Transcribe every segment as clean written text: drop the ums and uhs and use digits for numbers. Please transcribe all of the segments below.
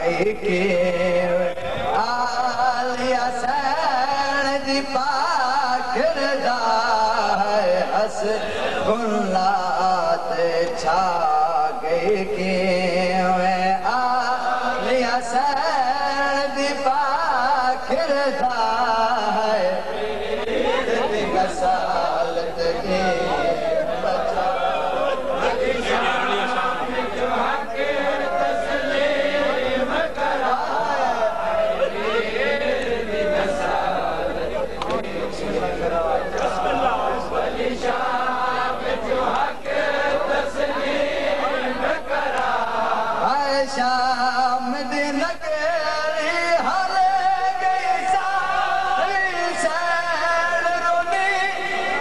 के आलिया सैन दी पाखरदा है हस गुल्लात छा गई के आलिया सैन दी पाखरदा है गसालत के शाम दिन केरी हले गई सारी सैन रोनी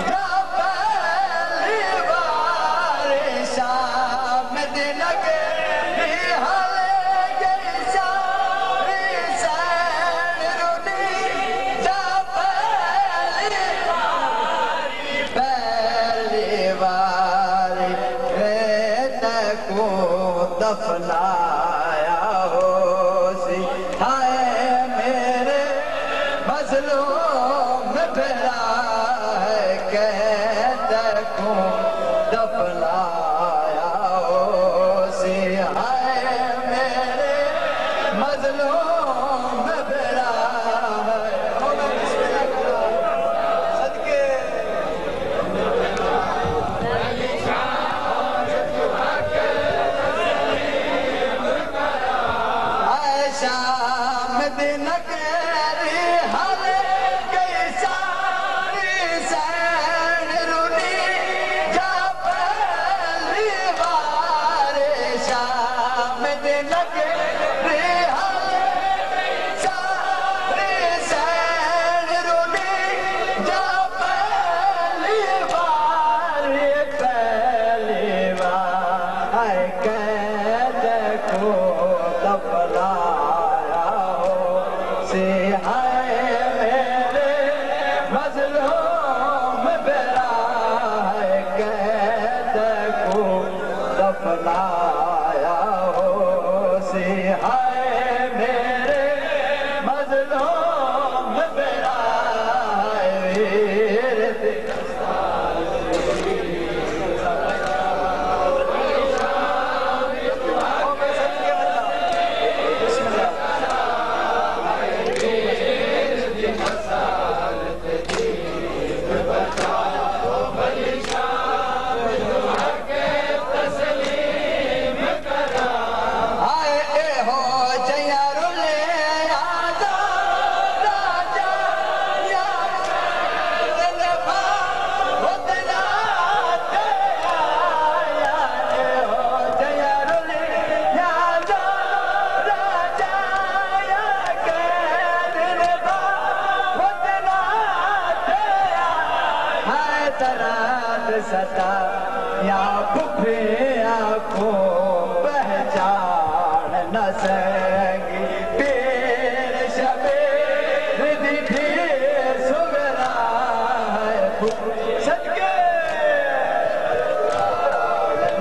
जा पहली बार शाम दिन केरी हले गई सारी सैन रोनी जा पहली बार खेत को दफनाया हो सी हाय मेरे मजलूम फिरा है कहत को दफनाया हो सी हाय मेरे मजलूम फिरा है सदके शाम दिन केरी हले गई सारी सैन रुनी जा पहली बार शाम दिन केरी हले गई सारी सैन रुनी जा पहली बार कैद को दफनाया हो से हाय मेरे मजलूम बेरा है कैद को दफनाया हो से हाय मेरे मजलूम बेरा है वीर सता या फुफिया को पहचान न सकी पीर शबीर दी सुगरा है सदके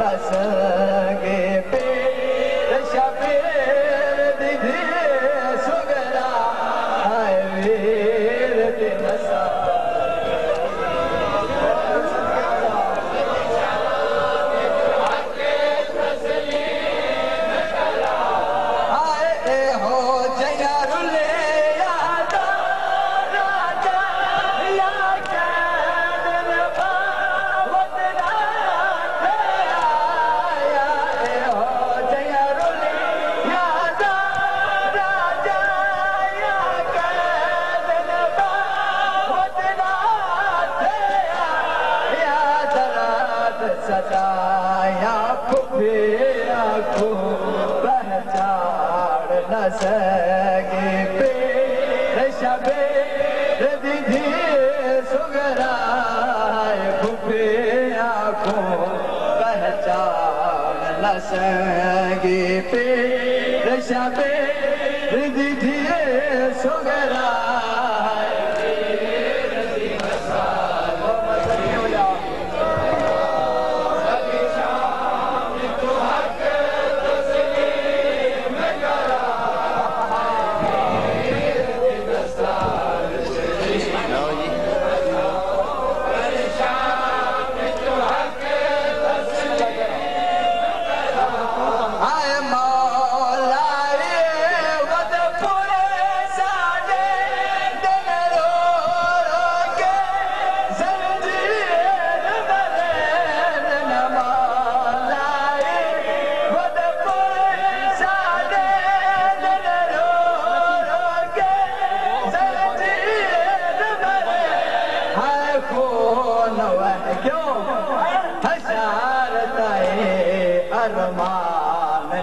न सके पीर शबीर दी सुगरा है वीर दिन सा सताया फुफिया को पहचान न सके पीर शबीर दी सुगरा फुफिया को पहचान न सके पीर शबीर दी सुगरा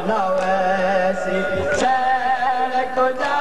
नवैसी सैर को जा